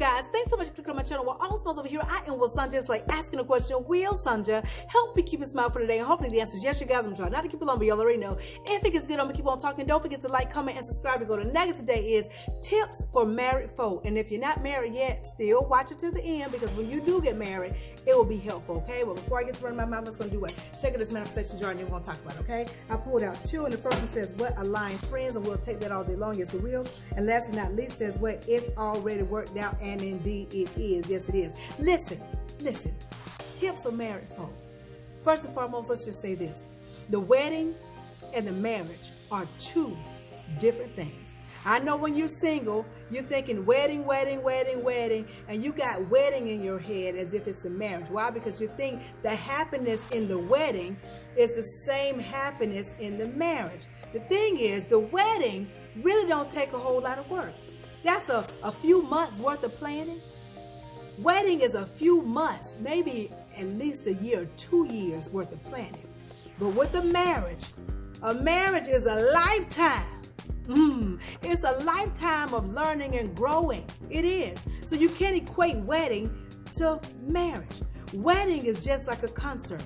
guys? Thanks so much for clicking on my channel. Well, all smiles over here. I am with Sanja. It's like asking a question. Will Sanja help me keep a smile for today? And hopefully the answer is yes, you guys. I'm trying not to keep it long, but y'all already know. If it gets good, I'm going to keep on talking. Don't forget to like, comment, and subscribe to go to nugget today is tips for married folk. And if you're not married yet, still watch it to the end, because when you do get married, it will be helpful, okay? But before I get to running my mouth, let's go do it. Check out this manifestation jar and then we're going to talk about it, okay? I pulled out two, and the first one says, what align friends? And we'll take that all day long. Yes, we will. And last but not least says, what it's already worked out, and indeed it is. Yes, it is. Listen. Tips for married folk. First and foremost, let's just say this. The wedding and the marriage are two different things. I know when you're single, you're thinking wedding, and you got wedding in your head as if it's a marriage. Why? Because you think the happiness in the wedding is the same happiness in the marriage. The thing is, the wedding really don't take a whole lot of work. That's a few months worth of planning. Wedding is a few months, maybe at least a year or 2 years worth of planning. But with a marriage is a lifetime. It's a lifetime of learning and growing. It is. So you can't equate wedding to marriage. Wedding is just like a concert.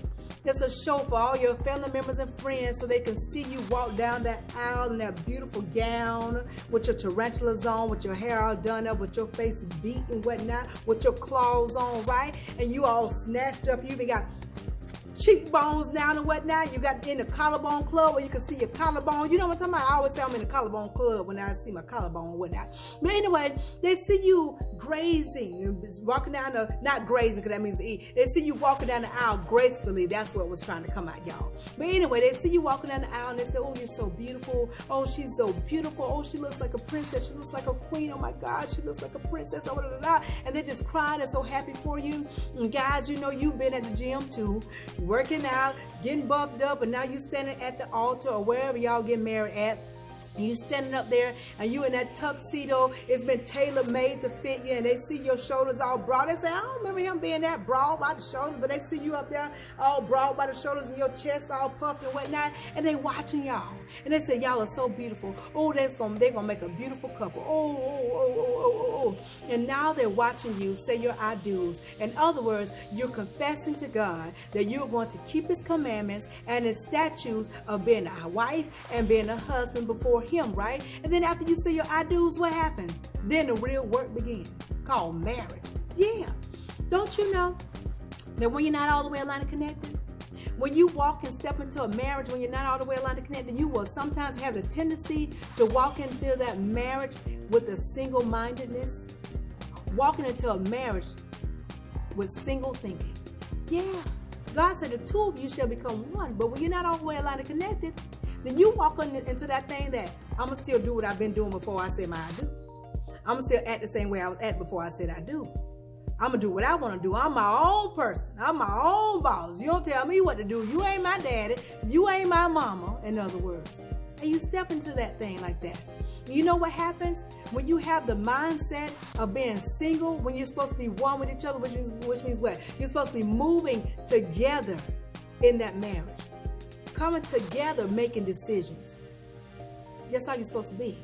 It's a show for all your family members and friends so they can see you walk down that aisle in that beautiful gown with your tarantulas on, with your hair all done up, with your face beat and whatnot, with your claws on, right? And you all snatched up. You even got cheekbones down and whatnot. You got in the collarbone club where you can see your collarbone. You know what I'm talking about? I always say I'm in the collarbone club when I see my collarbone and whatnot. But anyway, they see you grazing, walking down the, not grazing because that means to eat. They see you walking down the aisle gracefully. That's what was trying to come out, y'all. But anyway, they see you walking down the aisle and they say, oh, you're so beautiful. Oh, she's so beautiful. Oh, she looks like a princess. She looks like a queen. Oh my God, she looks like a princess. Oh, blah, blah, blah. And they're just crying and so happy for you. And guys, you know you've been at the gym too, working out, getting buffed up, and now you standing at the altar or wherever y'all get married at. And you standing up there and you in that tuxedo, it's been tailor-made to fit you, and they see your shoulders all broad. They say, I don't remember him being that broad by the shoulders, but they see you up there all broad by the shoulders and your chest all puffed and whatnot, and they watching y'all. And they say, y'all are so beautiful. Oh, they're gonna make a beautiful couple. Oh. And now they're watching you say your I do's. In other words, you're confessing to God that you're going to keep his commandments and his statutes of being a wife and being a husband before him, right? And then after you say your I do's, what happened? Then the real work begins, called marriage. Yeah. Don't you know that when you're not all the way aligned and connected, when you walk and step into a marriage, when you're not all the way aligned and connected, you will sometimes have the tendency to walk into that marriage with a single-mindedness, walking into a marriage with single thinking. Yeah. God said the two of you shall become one, but when you're not all the way aligned and connected, then you walk into that thing that I'm going to still do what I've been doing before I said my I do. I'm going to still act the same way I was at before I said I do. I'm going to do what I want to do. I'm my own person. I'm my own boss. You don't tell me what to do. You ain't my daddy. You ain't my mama, in other words. And you step into that thing like that. You know what happens? When you have the mindset of being single, when you're supposed to be one with each other, which means what? You're supposed to be moving together in that marriage. Coming together, making decisions. That's how you're supposed to be.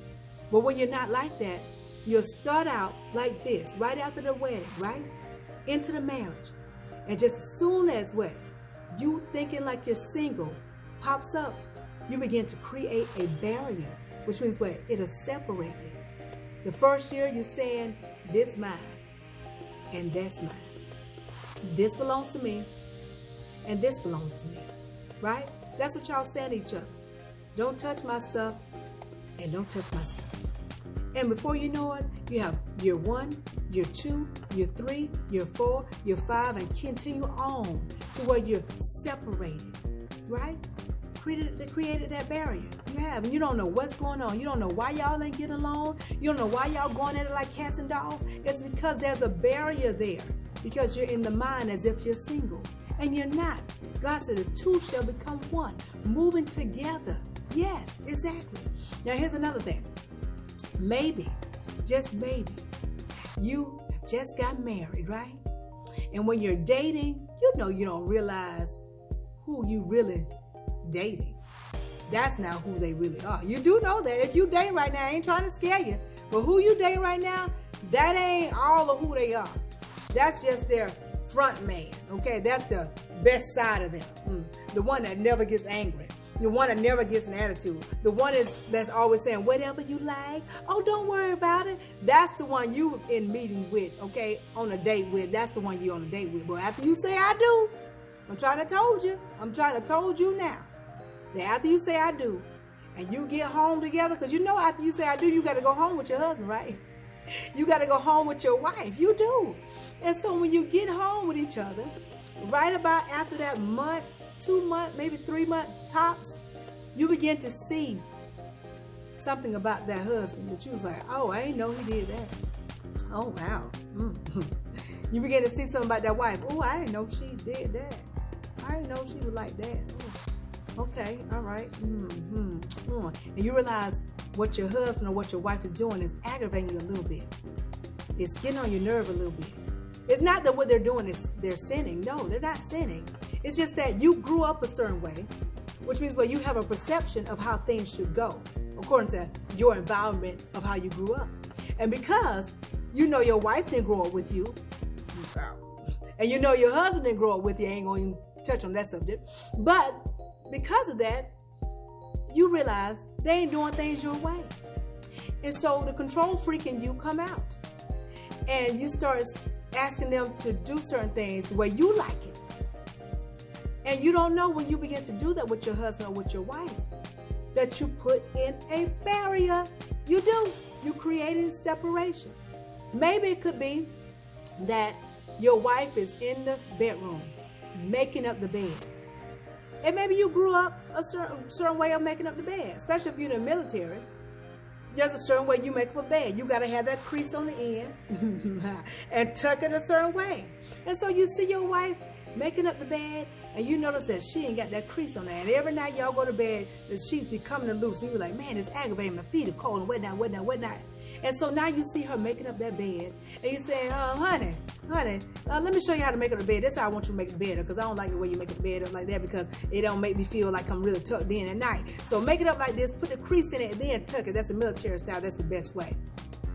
But when you're not like that, you'll start out like this, right after the wedding, right? Into the marriage. And just as soon as what? You thinking like you're single pops up, you begin to create a barrier, which means what? It'll separate you. The first year you're saying, this mine, and that's mine. This belongs to me, and this belongs to me, right? That's what y'all saying to each other. Don't touch my stuff, and don't touch my stuff. And before you know it, you have year 1, year 2, year 3, year 4, year 5, and continue on to where you're separated, right? They created that barrier. You have, and you don't know what's going on. You don't know why y'all ain't getting along. You don't know why y'all going at it like cats and dogs. It's because there's a barrier there. Because you're in the mind as if you're single. And you're not. God said the two shall become one. Moving together. Yes, exactly. Now here's another thing. Maybe, just maybe, you just got married, right? And when you're dating, you know you don't realize who you really dating. That's not who they really are. You do know that. If you dating right now, I ain't trying to scare you, but who you dating right now, That ain't all of who they are. That's just their front man, okay? That's the best side of them. The one that never gets angry. The one that never gets an attitude. The one that's always saying, whatever you like. Oh, don't worry about it. That's the one you in meeting with, okay? On a date with. That's the one you on a date with. But after you say I do, I'm trying to told you. I'm trying to told you now. That after you say I do, and you get home together, because you know after you say I do, you got to go home with your husband, right? You got to go home with your wife. You do. And so when you get home with each other, right about after that month, 2 months, maybe 3 months tops, you begin to see something about that husband that you was like, oh, I didn't know he did that. Oh, wow. You begin to see something about that wife. Oh, I didn't know she did that. I didn't know she was like that. Ooh. Okay, all right. And you realize what your husband or what your wife is doing is aggravating you a little bit. It's getting on your nerve a little bit. It's not that what they're doing is they're sinning. No, they're not sinning. It's just that you grew up a certain way, which means you have a perception of how things should go, according to your environment of how you grew up. And because you know your wife didn't grow up with you, and you know your husband didn't grow up with you, I ain't going to touch on that subject, but because of that, you realize they ain't doing things your way. And so the control freak in you come out. And you start asking them to do certain things the way you like it. And you don't know when you begin to do that with your husband or with your wife that you put in a barrier. You do. You created separation. Maybe it could be that your wife is in the bedroom making up the bed. And maybe you grew up a certain way of making up the bed, especially if you're in the military. There's a certain way you make up a bed. You got to have that crease on the end and tuck it a certain way. And so you see your wife making up the bed, and you notice that she ain't got that crease on there. And every night y'all go to bed, the sheets be coming loose. And you're like, man, it's aggravating. My feet are cold and whatnot. And so now you see her making up that bed, and you say, honey, let me show you how to make up the bed. That's how I want you to make the bed, because I don't like the way you make the bed up like that, because it don't make me feel like I'm really tucked in at night. So make it up like this, put the crease in it, and then tuck it. That's the military style. That's the best way.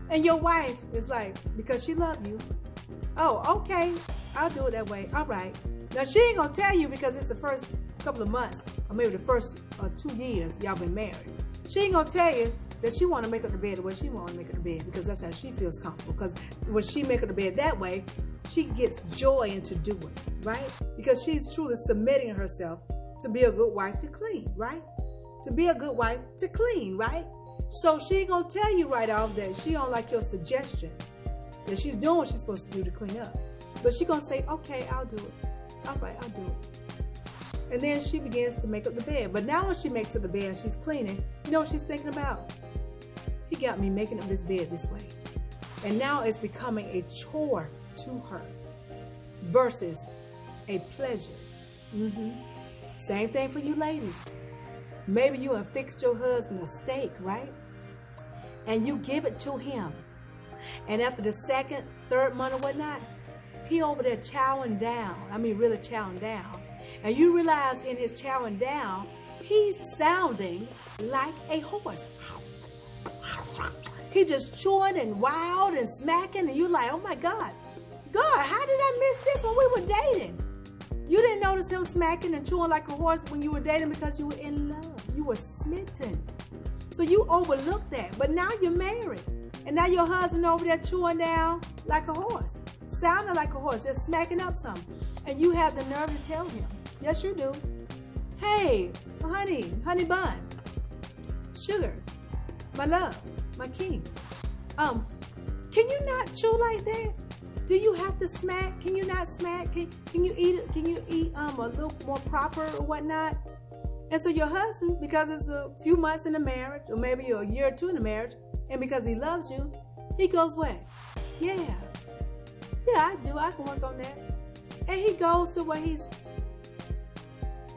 And your wife is like, because she loves you, oh, okay, I'll do it that way. All right. Now, she ain't going to tell you because it's the first couple of months, or maybe the first 2 years y'all been married. She ain't going to tell you that she want to make up the bed the way she want to make up the bed, because that's how she feels comfortable. Because when she make up the bed that way, she gets joy into doing, right? Because she's truly submitting herself to be a good wife to clean, right? To be a good wife to clean, right? So she ain't going to tell you right off that she don't like your suggestion, that she's doing what she's supposed to do to clean up. But she going to say, okay, I'll do it. All right, I'll do it. And then she begins to make up the bed. But now when she makes up the bed and she's cleaning, you know what she's thinking about? He got me making up this bed this way. And now it's becoming a chore to her versus a pleasure. Same thing for you ladies. Maybe you have fixed your husband a steak, right? And you give it to him. And after the second, third month or whatnot, he over there chowing down. I mean, really chowing down. And you realize in his chowing down, he's sounding like a horse. He just chewing and wild and smacking, and you're like, oh my God, how did I miss this when we were dating? You didn't notice him smacking and chewing like a horse when you were dating because you were in love. You were smitten. So you overlooked that. But now you're married. And now your husband over there chewing down like a horse, sounding like a horse, just smacking up something. And you have the nerve to tell him, yes you do, hey, honey bun, sugar, my love, my king, can you not chew like that? Do you have to smack? Can you not smack? Can you eat it? Can you eat a little more proper or whatnot? And so your husband, because it's a few months in the marriage, or maybe a year or two in the marriage, and because he loves you, he goes, what? Yeah, I do. I can work on that. And he goes to where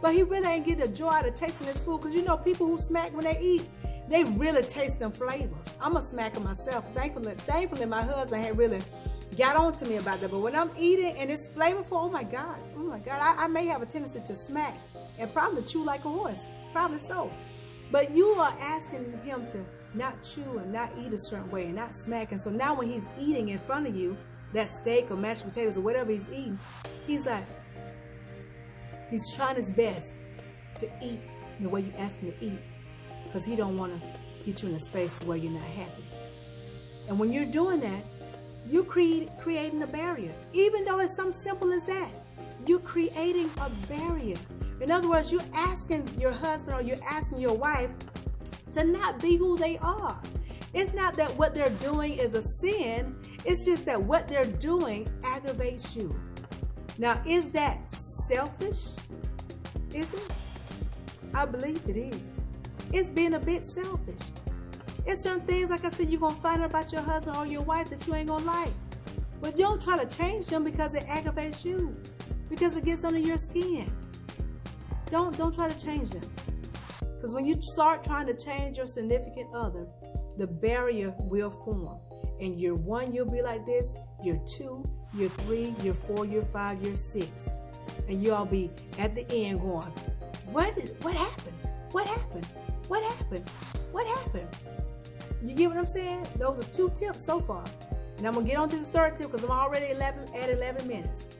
but he really ain't getting the joy out of tasting his food. Because you know, people who smack when they eat, they really taste them flavors. I'm a smacker myself. Thankfully, my husband had really got on to me about that. But when I'm eating and it's flavorful, oh my God, I may have a tendency to smack and probably chew like a horse, probably so. But you are asking him to not chew and not eat a certain way and not smack. And so now when he's eating in front of you, that steak or mashed potatoes or whatever he's eating, he's trying his best to eat the way you ask him to eat, because he don't want to get you in a space where you're not happy. And when you're doing that, you're creating a barrier. Even though it's something simple as that, you're creating a barrier. In other words, you're asking your husband or you're asking your wife to not be who they are. It's not that what they're doing is a sin. It's just that what they're doing aggravates you. Now, is that selfish? Is it? I believe it is. It's being a bit selfish. It's certain things, like I said, you're going to find out about your husband or your wife that you ain't going to like. But you don't try to change them because it aggravates you, because it gets under your skin. Don't try to change them. Because when you start trying to change your significant other, the barrier will form. In year 1, you'll be like this. Year 2, year 3, year 4, year 5, year 6. And you'll be at the end going, what happened? What happened? What happened? What happened? You get what I'm saying? Those are 2 tips so far. And I'm going to get on to the 3rd tip because I'm already at 11 minutes.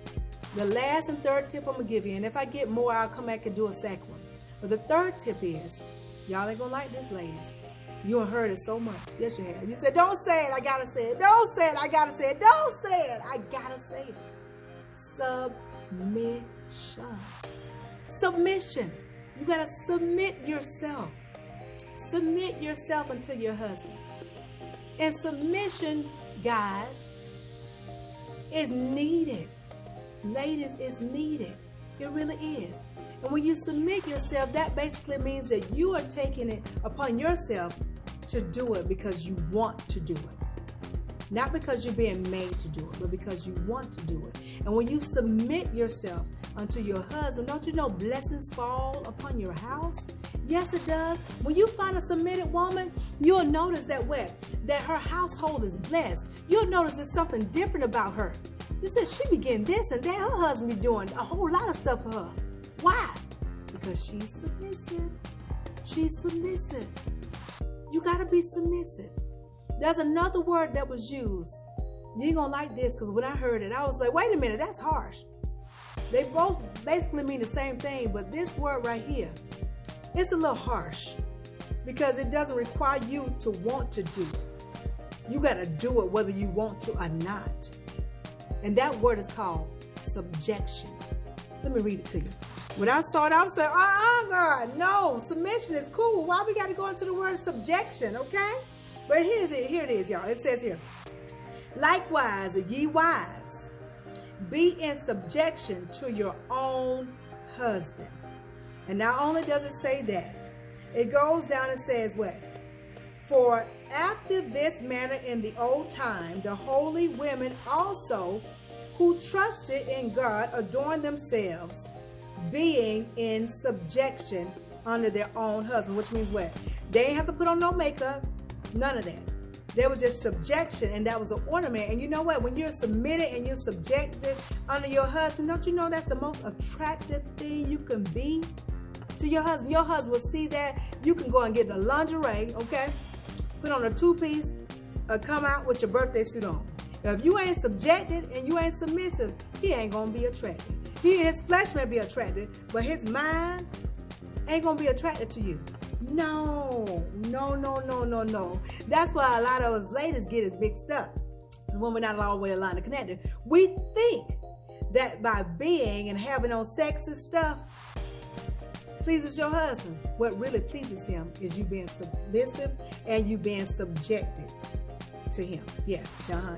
The last and 3rd tip I'm going to give you. And if I get more, I'll come back and do a second one. But the 3rd tip is, y'all ain't going to like this, ladies. You have heard it so much. Yes, you have. You said, don't say it. I got to say it. Don't say it. I got to say it. Don't say it. I got to say it. Submission. Submission. You got to submit yourself. Submit yourself unto your husband. And submission, guys, is needed. Ladies, it's needed. It really is. And when you submit yourself, that basically means that you are taking it upon yourself to do it because you want to do it. Not because you're being made to do it, but because you want to do it. And when you submit yourself unto your husband, don't you know blessings fall upon your house? Yes, it does. When you find a submitted woman, you'll notice that her household is blessed. You'll notice there's something different about her. You said she be getting this and that. Her husband be doing a whole lot of stuff for her. Why? Because she's submissive. She's submissive. You got to be submissive. There's another word that was used. You ain't going to like this because when I heard it, I was like, wait a minute, that's harsh. They both basically mean the same thing, but this word right here, it's a little harsh because it doesn't require you to want to do it. You got to do it whether you want to or not. And that word is called subjection. Let me read it to you. When I saw it, I was like, God, no, submission is cool. Why we got to go into the word subjection, okay? But here it is, y'all. It says here, likewise, ye wives, be in subjection to your own husband. And not only does it say that, it goes down and says what? For after this manner in the old time, the holy women also who trusted in God adorned themselves, being in subjection under their own husband, which means what? They didn't have to put on no makeup, none of that. There was just subjection, and that was an ornament. And you know what? When you're submitted and you're subjected under your husband, don't you know that's the most attractive thing you can be to your husband? Your husband will see that. You can go and get the lingerie, okay? Put on a 2-piece, come out with your birthday suit on. Now, if you ain't subjected and you ain't submissive, he ain't going to be attracted. His flesh may be attracted, but his mind ain't going to be attracted to you. No. That's why a lot of us ladies get us mixed up. When we're not all the way aligned and connected. We think that by being and having on sexy stuff pleases your husband. What really pleases him is you being submissive and you being subjected to him. Yes,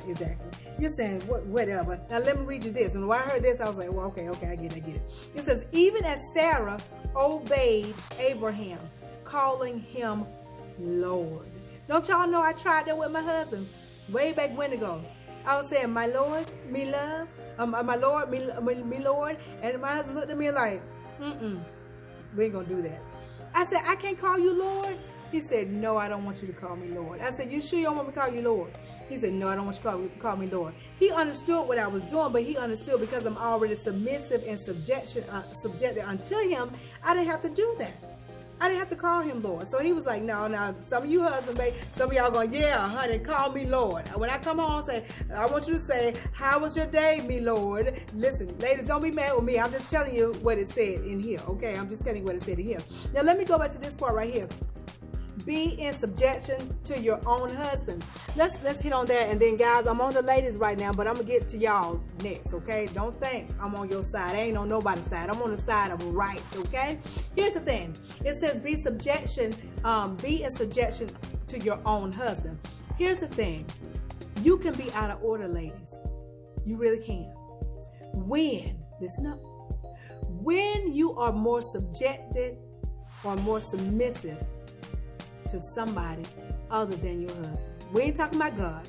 exactly. You're saying whatever. Now let me read you this. And when I heard this, I was like, well, okay, I get it. It says, even as Sarah obeyed Abraham, calling him Lord. Don't y'all know I tried that with my husband way back when ago. I was saying, my Lord, me love, my Lord, me Lord. And my husband looked at me like, we ain't gonna do that. I said, I can't call you Lord. He said, no, I don't want you to call me Lord. I said, you sure you don't want me to call you Lord? He said, no, I don't want you to call me Lord. He understood what I was doing, but he understood because I'm already submissive and subjected unto him, I didn't have to do that. I didn't have to call him Lord. So he was like, no. Now, some of you husbands, some of y'all going, yeah, honey, call me Lord. When I come on, I want you to say, how was your day, me Lord? Listen, ladies, don't be mad with me. I'm just telling you what it said in here, okay? I'm just telling you what it said in here. Now, let me go back to this part right here. Be in subjection to your own husband. Let's hit on that. And then, guys, I'm on the ladies right now, but I'm going to get to y'all next, okay? Don't think I'm on your side. I ain't on nobody's side. I'm on the side of right, okay? Here's the thing. It says be in subjection to your own husband. Here's the thing. You can be out of order, ladies. You really can. Listen up. When you are more subjected or more submissive to somebody other than your husband. We ain't talking about God.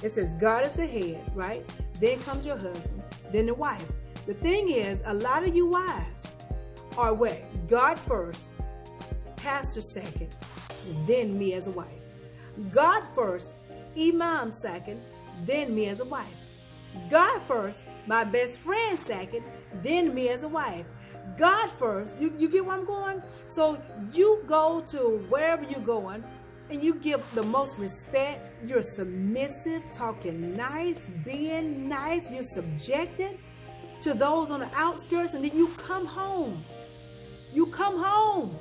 It says God is the head, right? Then comes your husband, then the wife. The thing is, a lot of you wives are what? God first, pastor second, then me as a wife. God first, imam second, then me as a wife. God first, my best friend second, then me as a wife. God first. You get where I'm going? So you go to wherever you're going and you give the most respect. You're submissive, talking nice, being nice. You're subjected to those on the outskirts, and then you come home. You come home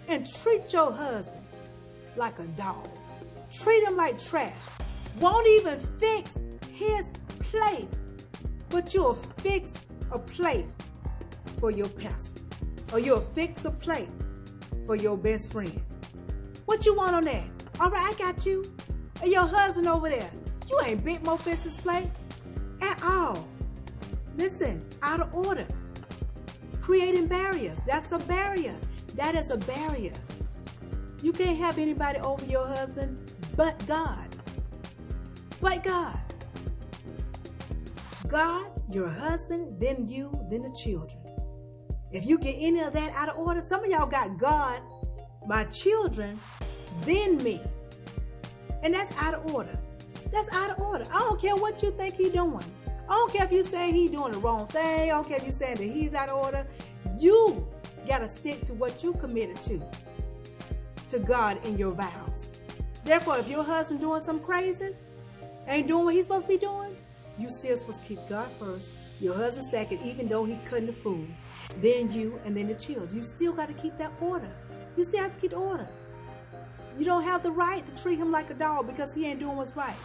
and treat your husband like a dog. Treat him like trash. Won't even fix his plate, but you'll fix a plate for your pastor, or you'll fix a plate for your best friend. What you want on that? All right, I got you. And your husband over there, you ain't bit more fix his plate at all. Listen, out of order. Creating barriers. That's a barrier. That is a barrier. You can't have anybody over your husband but God. But God. God, your husband, then you, then the children. If you get any of that out of order, some of y'all got God, my children, then me. And that's out of order. That's out of order. I don't care what you think he's doing. I don't care if you say he's doing the wrong thing. I don't care if you're saying that he's out of order. You got to stick to what you committed to God in your vows. Therefore, if your husband doing something crazy, ain't doing what he's supposed to be doing, you still supposed to keep God first, your husband second, even though he cutting the food. Then you, and then the children. You still got to keep that order. You still have to keep order. You don't have the right to treat him like a dog because he ain't doing what's right.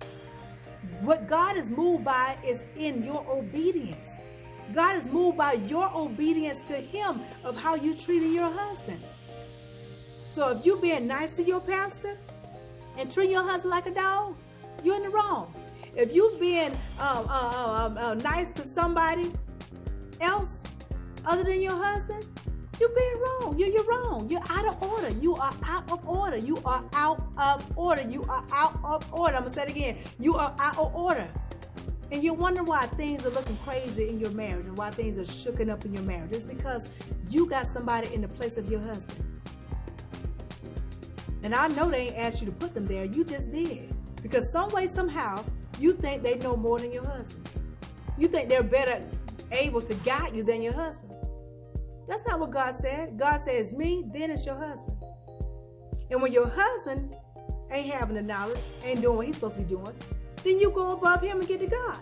What God is moved by is in your obedience. God is moved by your obedience to him of how you treating your husband. So if you being nice to your pastor and treating your husband like a dog, you're in the wrong. If you being nice to somebody else other than your husband, you're being wrong. You're wrong. You're out of order. You are out of order. You are out of order. You are out of order. I'm going to say it again. You are out of order. And you wonder why things are looking crazy in your marriage and why things are shooken up in your marriage. It's because you got somebody in the place of your husband. And I know they ain't asked you to put them there. You just did. Because some way, somehow, you think they know more than your husband. You think they're better able to guide you than your husband. That's not what God said. God says me, then it's your husband. And when your husband ain't having the knowledge, ain't doing what he's supposed to be doing, then you go above him and get to God.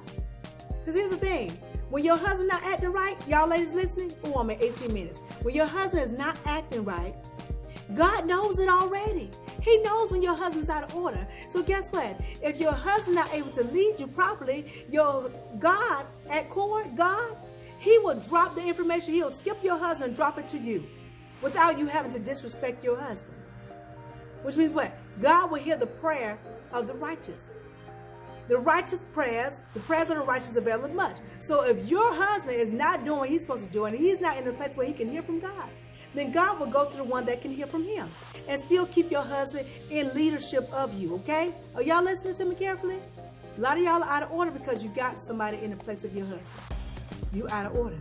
Because here's the thing. When your husband not acting right, y'all ladies listening? Oh, I'm at 18 minutes. When your husband is not acting right, God knows it already. He knows when your husband's out of order. So guess what? If your husband not able to lead you properly, your God at court, God, he will drop the information. He'll skip your husband and drop it to you without you having to disrespect your husband. Which means what? God will hear the prayer of the righteous. The righteous prayers, the prayers of the righteous availeth much. So if your husband is not doing what he's supposed to do and he's not in a place where he can hear from God, then God will go to the one that can hear from him and still keep your husband in leadership of you, okay? Are y'all listening to me carefully? A lot of y'all are out of order because you got somebody in the place of your husband. You out of order.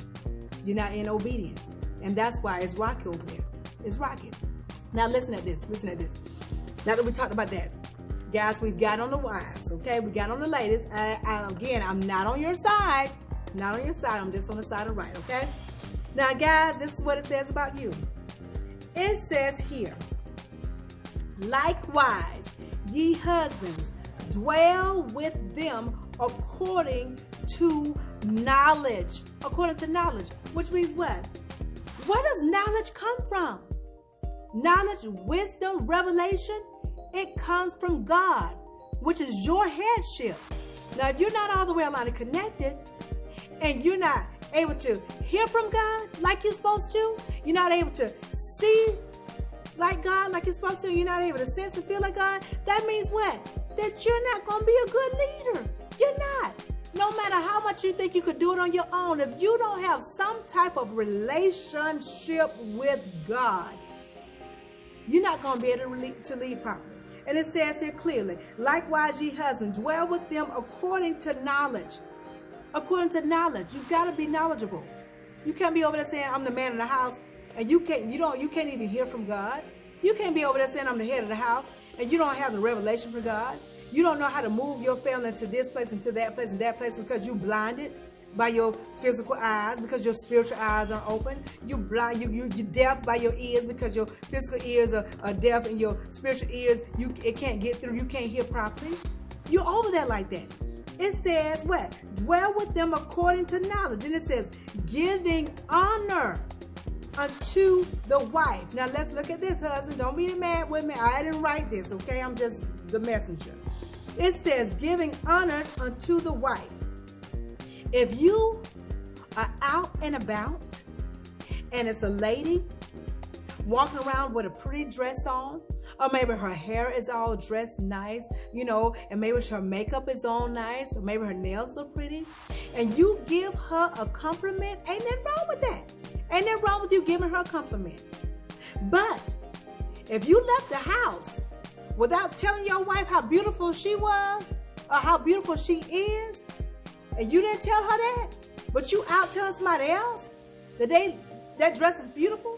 You're not in obedience. And that's why it's rocky over there. It's rocky. Now listen at this. Listen at this. Now that we talked about that, guys, we've got on the wives, okay? We got on the ladies. Again, I'm not on your side. Not on your side. I'm just on the side of right, okay? Now, guys, this is what it says about you. It says here, likewise, ye husbands, dwell with them according to knowledge. According to knowledge, which means what? Where does knowledge come from? Knowledge, wisdom, revelation, it comes from God, which is your headship. Now, if you're not all the way aligned and connected, and you're not able to hear from God like you're supposed to, you're not able to see like God like you're supposed to, you're not able to sense and feel like God, that means what? That you're not going to be a good leader. You're not. No matter how much you think you could do it on your own, if you don't have some type of relationship with God, you're not going to be able to lead properly. And it says here clearly, likewise, ye husbands, dwell with them according to knowledge. According to knowledge. You've got to be knowledgeable. You can't be over there saying, I'm the man of the house, and you can't even hear from God. You can't be over there saying, I'm the head of the house, and you don't have the revelation for God. You don't know how to move your family into this place, into that place, and that place because you're blinded by your physical eyes, because your spiritual eyes aren't open. You're deaf by your ears because your physical ears are deaf, and your spiritual ears, it can't get through. You can't hear properly. You're over there like that. It says what? Dwell with them according to knowledge. And it says, giving honor unto the wife. Now let's look at this, husband. Don't be mad with me. I didn't write this, okay? I'm just the messenger. It says, giving honor unto the wife. If you are out and about and it's a lady walking around with a pretty dress on, or maybe her hair is all dressed nice, and maybe her makeup is all nice, or maybe her nails look pretty, and you give her a compliment, ain't nothing wrong with that. Ain't nothing wrong with you giving her a compliment. But if you left the house without telling your wife how beautiful she was or how beautiful she is, and you didn't tell her that, but you out telling somebody else that dress is beautiful,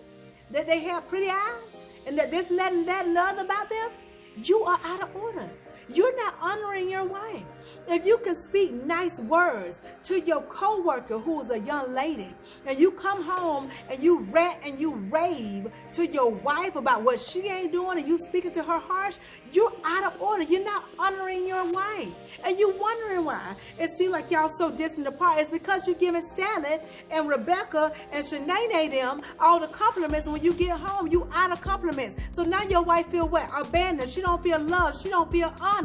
that they have pretty eyes, and that this and that and that and the other about them, you are out of order. You're not honoring your wife. If you can speak nice words to your co-worker who is a young lady, and you come home and you rant and you rave to your wife about what she ain't doing, and you speaking to her harsh, you're out of order. You're not honoring your wife. And you're wondering why it seems like y'all so distant apart. It's because you're giving Sally and Rebecca and Shanae them all the compliments, and when you get home, you out of compliments. So now your wife feel what? Abandoned. She don't feel love. She don't feel honor.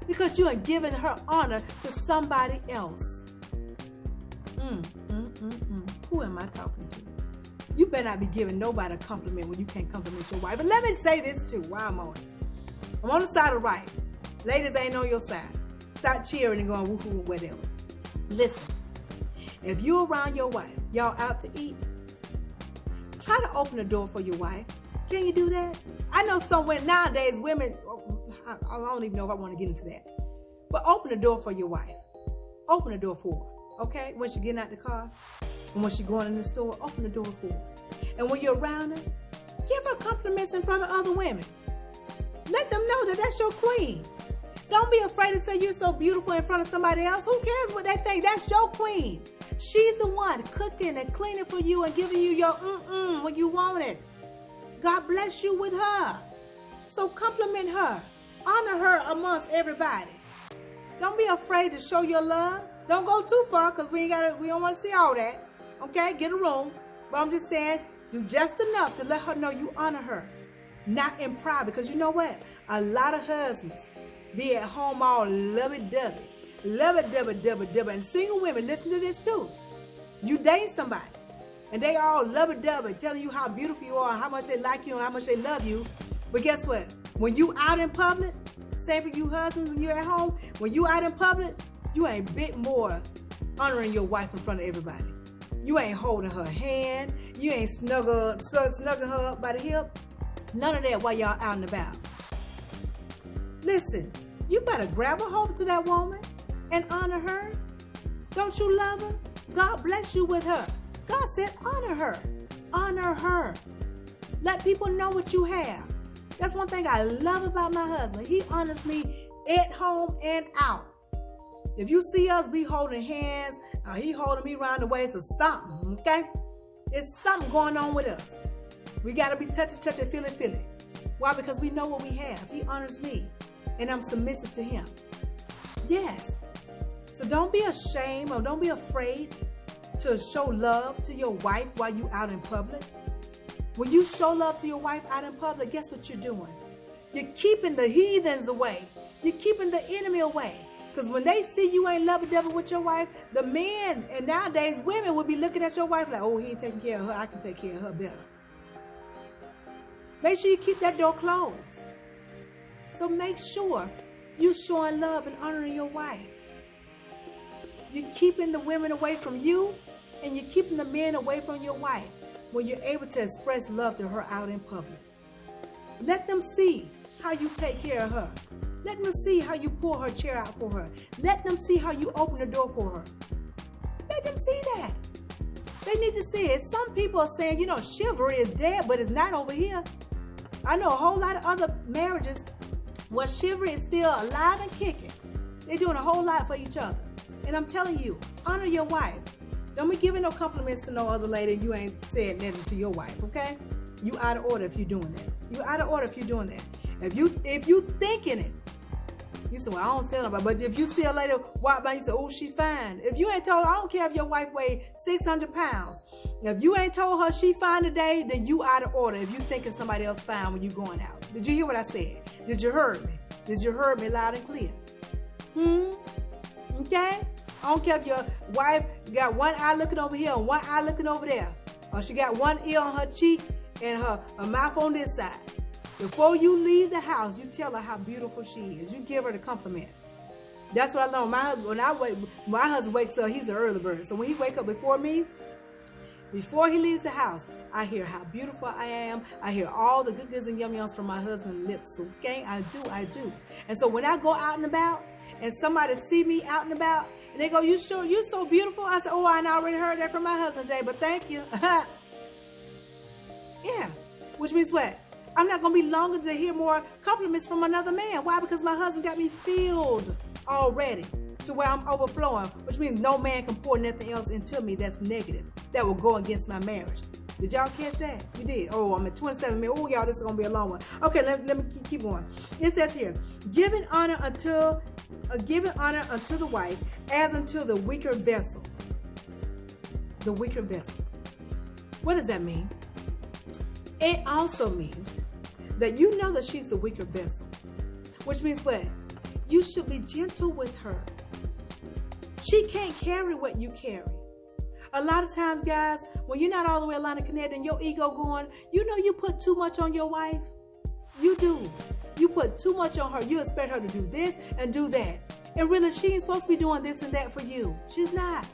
Because you are giving her honor to somebody else. Who am I talking to? You better not be giving nobody a compliment when you can't compliment your wife. But let me say this too while I'm on it. I'm on the side of the right. Ladies ain't on your side. Stop cheering and going woohoo, whatever. Listen, if you're around your wife, y'all out to eat, try to open the door for your wife. Can you do that? I know somewhere nowadays women, I don't even know if I want to get into that. But open the door for your wife. Open the door for her, okay? When she's getting out the car, and when she's going in the store, open the door for her. And when you're around her, give her compliments in front of other women. Let them know that that's your queen. Don't be afraid to say you're so beautiful in front of somebody else. Who cares what they think? That's your queen. She's the one cooking and cleaning for you and giving you your when you want it. God bless you with her. So compliment her. Honor her amongst everybody. Don't be afraid to show your love. Don't go too far, because we don't want to see all that. Okay, get a room. But I'm just saying, do just enough to let her know you honor her. Not in pride, because you know what? A lot of husbands be at home all lovey-dovey. Lovey-dovey. And single women, listen to this too. You date somebody, and they all lovey-dovey, telling you how beautiful you are, how much they like you, and how much they love you. But guess what? When you out in public, same for you husbands when you're at home, when you out in public, you ain't a bit more honoring your wife in front of everybody. You ain't holding her hand. You ain't snuggling her up by the hip. None of that while y'all out and about. Listen, you better grab a hold to that woman and honor her. Don't you love her? God bless you with her. God said honor her. Honor her. Let people know what you have. That's one thing I love about my husband. He honors me at home and out. If you see us be holding hands, he holding me around the waist or something, okay? It's something going on with us. We got to be touchy, feel it. Why? Because we know what we have. He honors me, and I'm submissive to him. Yes. So don't be ashamed or don't be afraid to show love to your wife while you out in public. When you show love to your wife out in public, guess what you're doing? You're keeping the heathens away. You're keeping the enemy away. Because when they see you ain't lovey-dovey with your wife, the men, and nowadays women will be looking at your wife like, oh, he ain't taking care of her. I can take care of her better. Make sure you keep that door closed. So make sure you're showing love and honoring your wife. You're keeping the women away from you, and you're keeping the men away from your wife when you're able to express love to her out in public. Let them see how you take care of her. Let them see how you pull her chair out for her. Let them see how you open the door for her. Let them see that. They need to see it. Some people are saying, you know, chivalry is dead, but it's not over here. I know a whole lot of other marriages where chivalry is still alive and kicking. They're doing a whole lot for each other. And I'm telling you, honor your wife. Don't be giving no compliments to no other lady and you ain't said nothing to your wife, okay? You out of order if you're doing that. You out of order if you're doing that. If you thinking it, you say, well, I don't tell nobody. But if you see a lady walk by, you say, oh, she fine. If you ain't told her, I don't care if your wife weighs 600 pounds. If you ain't told her she fine today, then you out of order if you thinking somebody else fine when you going out. Did you hear what I said? Did you hear me? Did you hear me loud and clear? Okay? I don't care if your wife got one eye looking over here and one eye looking over there. Or she got one ear on her cheek and her mouth on this side. Before you leave the house, you tell her how beautiful she is. You give her the compliment. That's what I learned. My husband wakes up, he's an early bird. So when he wake up before me, before he leaves the house, I hear how beautiful I am. I hear all the good goods and yum-yums from my husband's lips. Okay, I do. And so when I go out and about, and somebody see me out and about, and they go, you sure you're so beautiful? I said, oh, I already heard that from my husband today, but thank you. Yeah, which means what? I'm not going to be longer to hear more compliments from another man. Why? Because my husband got me filled already to where I'm overflowing, which means no man can pour nothing else into me that's negative, that will go against my marriage. Did y'all catch that? You did. Oh, I'm at 27 minutes. Oh, y'all, this is going to be a long one. Okay, let me keep going. It says here, giving honor unto the wife as unto the weaker vessel. The weaker vessel. What does that mean? It also means that you know that she's the weaker vessel, which means what? You should be gentle with her. She can't carry what you carry. A lot of times, guys, when you're not all the way aligned and connected and your ego going, you know you put too much on your wife. You do. You put too much on her. You expect her to do this and do that. And really, she ain't supposed to be doing this and that for you. She's not.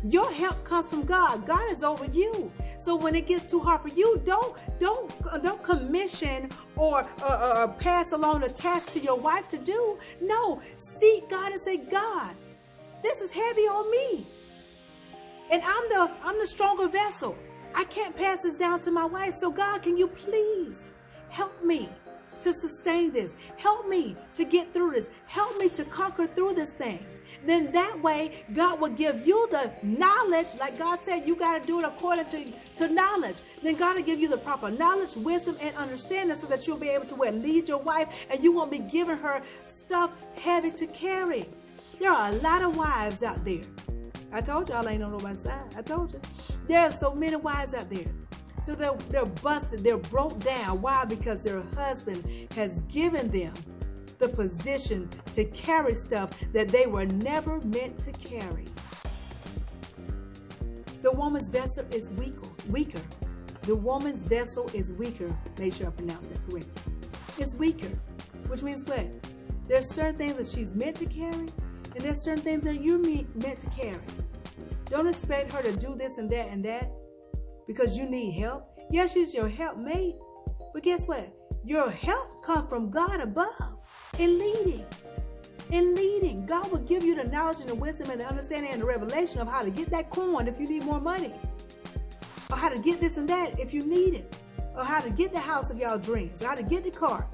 Your help comes from God. God is over you. So when it gets too hard for you, don't commission or pass along a task to your wife to do. No, seek God and say, God, this is heavy on me. And I'm the stronger vessel. I can't pass this down to my wife. So God, can you please help me to sustain this? Help me to get through this. Help me to conquer through this thing. Then that way, God will give you the knowledge. Like God said, you got to do it according to knowledge. Then God will give you the proper knowledge, wisdom, and understanding so that you'll be able to lead your wife and you won't be giving her stuff heavy to carry. There are a lot of wives out there. I told y'all I ain't on nobody's side. I told you. There are so many wives out there. So they're busted. They're broke down. Why? Because their husband has given them the position to carry stuff that they were never meant to carry. The woman's vessel is weaker. The woman's vessel is weaker. Make sure I pronounce that correctly. It's weaker, which means what? There's certain things that she's meant to carry, and there's certain things that you're meant to carry. Don't expect her to do this and that because you need help. Yes, she's your helpmate, but guess what? Your help comes from God above. In leading, God will give you the knowledge and the wisdom and the understanding and the revelation of how to get that coin if you need more money, or how to get this and that if you need it, or how to get the house of y'all dreams, how to get the car,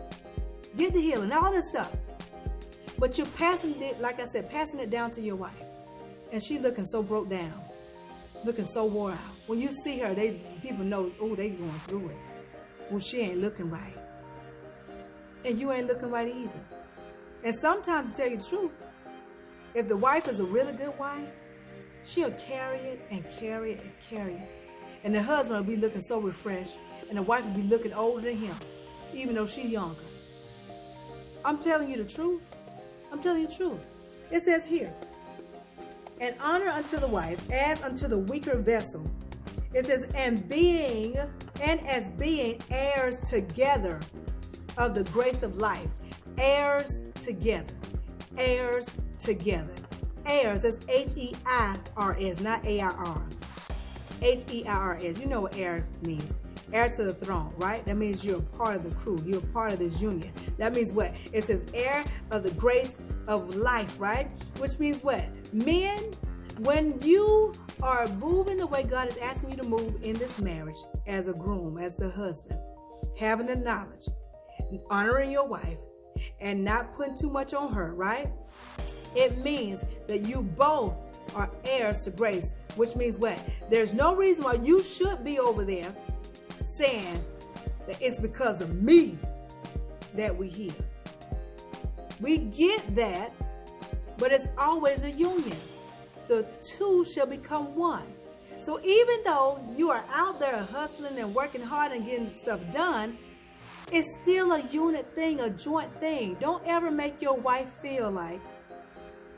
get the healing, all this stuff. But you're passing it, like I said, passing it down to your wife, and she looking so broke down, looking so wore out. When you see her, people know, oh, they going through it. well, she ain't looking right. And you ain't looking right either. And sometimes, to tell you the truth, if the wife is a really good wife, she'll carry it and carry it and carry it. And the husband will be looking so refreshed, and the wife will be looking older than him, even though she's younger. I'm telling you the truth. I'm telling you the truth. It says here, and honor unto the wife as unto the weaker vessel. It says, and as being heirs together of the grace of life. Heirs together. Heirs together. Heirs, that's H-E-I-R-S, not A-I-R. H-E-I-R-S. You know what heir means. Heir to the throne, right? That means you're a part of the crew. You're a part of this union. That means what? It says heir of the grace of life, right? Which means what? Men, when you are moving the way God is asking you to move in this marriage, as a groom, as the husband, having the knowledge, honoring your wife, and not putting too much on her, right? It means that you both are heirs to grace, which means what? There's no reason why you should be over there saying that it's because of me that we here. We get that, but it's always a union. The two shall become one. So even though you are out there hustling and working hard and getting stuff done, it's still a unit thing, a joint thing. Don't ever make your wife feel like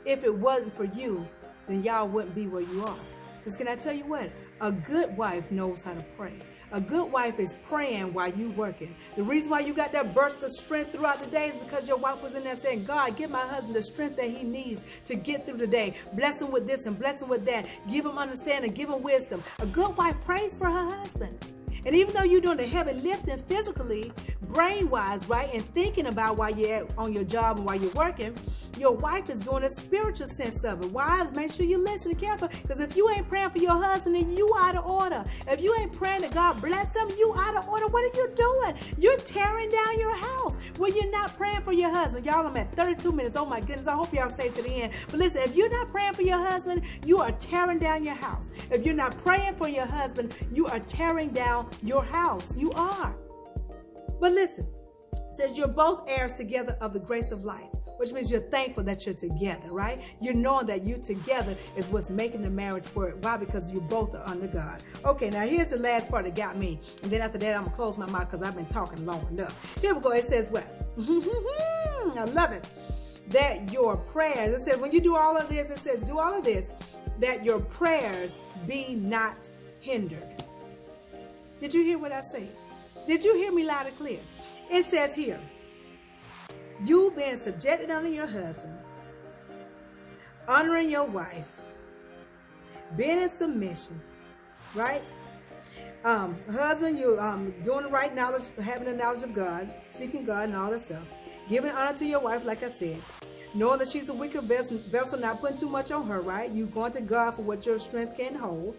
if it wasn't for you, then y'all wouldn't be where you are. Because can I tell you what? A good wife knows how to pray. A good wife is praying while you working. The reason why you got that burst of strength throughout the day is because your wife was in there saying, God, give my husband the strength that he needs to get through the day. Bless him with this and bless him with that. Give him understanding, give him wisdom. A good wife prays for her husband. And even though you're doing the heavy lifting physically, brain-wise, right, and thinking about while you're on your job and while you're working, your wife is doing a spiritual sense of it. Wives, make sure you listen and careful, because if you ain't praying for your husband, then you out of order. If you ain't praying that God bless him, you out of order. What are you doing? You're tearing down your house when you're not praying for your husband. Y'all, I'm at 32 minutes. Oh my goodness, I hope y'all stay to the end. But listen, if you're not praying for your husband, you are tearing down your house. If you're not praying for your husband, you are tearing down your house. You are. But listen, it says you're both heirs together of the grace of life, which means you're thankful that you're together, right? You're knowing that you together is what's making the marriage work. Why? Because you both are under God. Okay, now here's the last part that got me. And then after that, I'm going to close my mouth because I've been talking long enough. Here we go. It says what? I love it. That your prayers, it says when you do all of this, it says do all of this, that your prayers be not hindered. Did you hear what I said? Did you hear me loud and clear? It says here, you being subjected unto your husband, honoring your wife, being in submission, right? Husband, you doing the right knowledge, having the knowledge of God, seeking God and all that stuff. Giving honor to your wife, like I said. Knowing that she's a weaker vessel, not putting too much on her, right? You going to God for what your strength can't hold,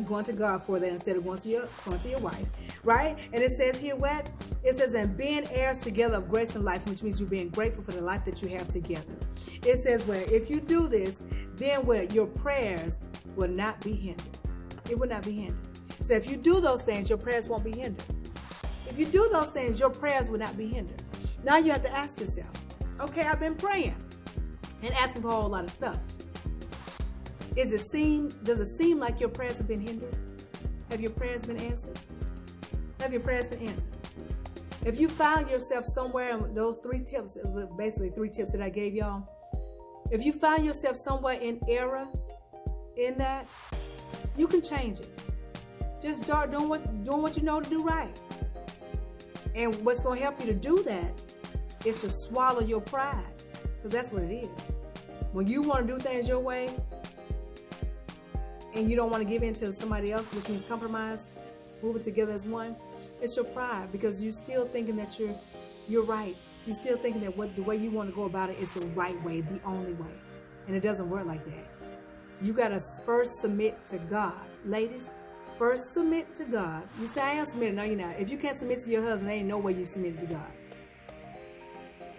going to God for that instead of going to your wife, right? And it says here what? It says, and being heirs together of grace and life, which means you being grateful for the life that you have together. It says, well, if you do this, then what? Your prayers will not be hindered. It will not be hindered. So if you do those things, your prayers won't be hindered. If you do those things, your prayers will not be hindered. Now you have to ask yourself, okay, I've been praying and asking for a whole lot of stuff. Does it seem like your prayers have been hindered? Have your prayers been answered? Have your prayers been answered? If you found yourself somewhere in those 3 tips, basically 3 tips that I gave y'all, if you find yourself somewhere in error in that, you can change it. Just start doing what you know to do right. And what's going to help you to do that is to swallow your pride, because that's what it is. When you want to do things your way and you don't want to give in to somebody else, which means compromise, move it together as one, it's your pride, because you're still thinking that you're right. You're still thinking that the way you want to go about it is the right way, the only way. And it doesn't work like that. You got to first submit to God. Ladies, first submit to God. You say, I am submitted. No, you're not. If you can't submit to your husband, there ain't no way you submitted to God.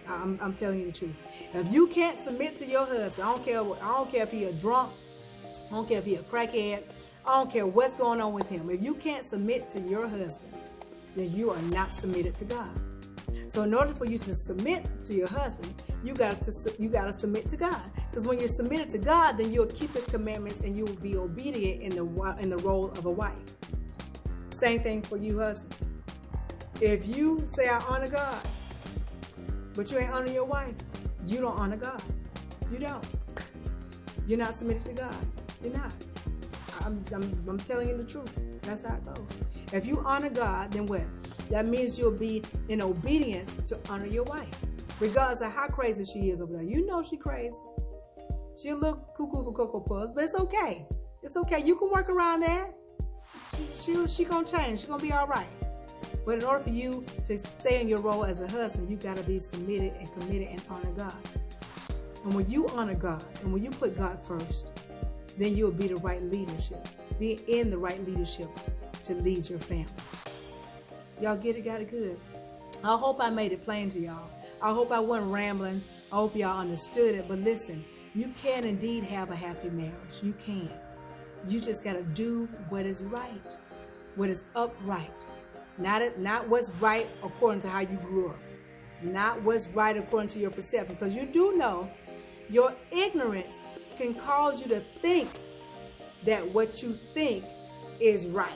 I'm telling you the truth. If you can't submit to your husband, I don't care if he a drunk, I don't care if he a crackhead, I don't care what's going on with him. If you can't submit to your husband, then you are not submitted to God. So in order for you to submit to your husband, you gotta submit to God. Because when you're submitted to God, then you'll keep His commandments and you will be obedient in the role of a wife. Same thing for you husbands. If you say I honor God, but you ain't honor your wife, you don't honor God. You don't. You're not submitted to God. You're not. I'm telling you the truth. That's how it goes. If you honor God, then what? That means you'll be in obedience to honor your wife, regardless of how crazy she is over there. You know she crazy. She'll look cuckoo for Cocoa Puffs, but it's okay. It's okay. You can work around that. She gonna change. She gonna be all right. But in order for you to stay in your role as a husband, you gotta be submitted and committed and honor God. And when you honor God and when you put God first, then you'll be the right leadership. Be in the right leadership to lead your family. Y'all get it? Got it good? I hope I made it plain to y'all. I hope I wasn't rambling. I hope y'all understood it. But listen, you can indeed have a happy marriage. You can. You just got to do what is right, what is upright. Not what's right according to how you grew up. Not what's right according to your perception. Because you do know your ignorance can cause you to think that what you think is right.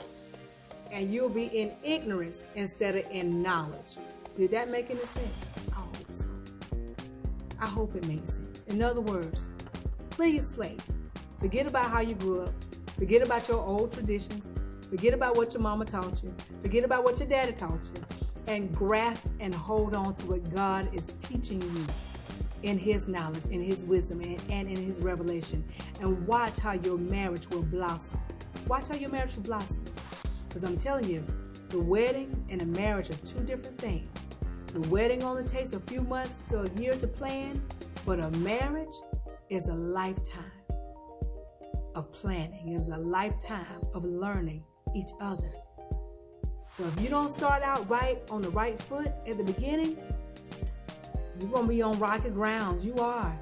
And you'll be in ignorance instead of in knowledge. Did that make any sense? I hope so. I hope it makes sense. In other words, please slate. Forget about how you grew up. Forget about your old traditions. Forget about what your mama taught you. Forget about what your daddy taught you. And grasp and hold on to what God is teaching you in His knowledge, in His wisdom, and in His revelation. And watch how your marriage will blossom. Watch how your marriage will blossom. Because I'm telling you, the wedding and the marriage are two different things. The wedding only takes a few months to a year to plan, but a marriage is a lifetime of planning. It's a lifetime of learning each other. So if you don't start out right on the right foot at the beginning, you're going to be on rocky grounds. You are.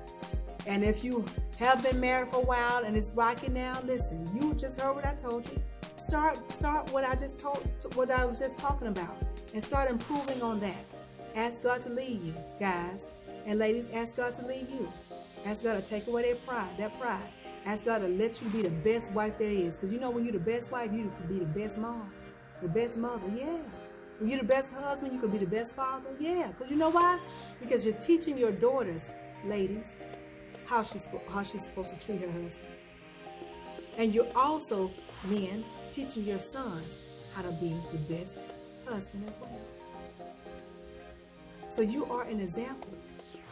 And if you have been married for a while and it's rocky now, listen, you just heard what I told you. Start what I was just talking about, and start improving on that. Ask God to lead you, guys and ladies. Ask God to lead you. Ask God to take away that pride. Ask God to let you be the best wife there is. Because you know, when you're the best wife, you could be the best mom, the best mother. Yeah. When you're the best husband, you could be the best father. Yeah. Because you know why? Because you're teaching your daughters, ladies, how she's supposed to treat her husband. And you're also, men, teaching your sons how to be the best husband as well. So you are an example.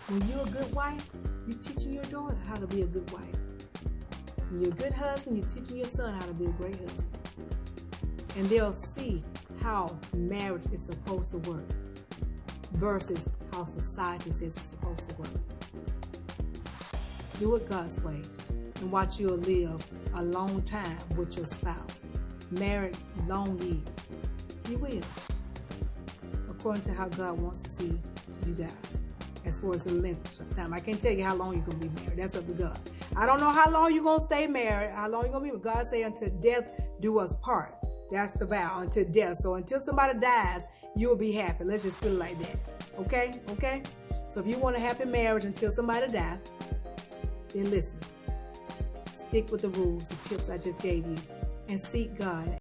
When you're a good wife, you're teaching your daughter how to be a good wife. When you're a good husband, you're teaching your son how to be a great husband. And they'll see how marriage is supposed to work versus how society says it's supposed to work. Do it God's way and watch you live a long time with your spouse. Married long years. You will. According to how God wants to see you guys. As far as the length of time. I can't tell you how long you're going to be married. That's up to God. I don't know how long you're going to stay married. How long you're going to be. But God say until death do us part. That's the vow. Until death. So until somebody dies, you'll be happy. Let's just put it like that. Okay? Okay? So if you want a happy marriage until somebody dies, then listen. Stick with the rules, the tips I just gave you. And seek God.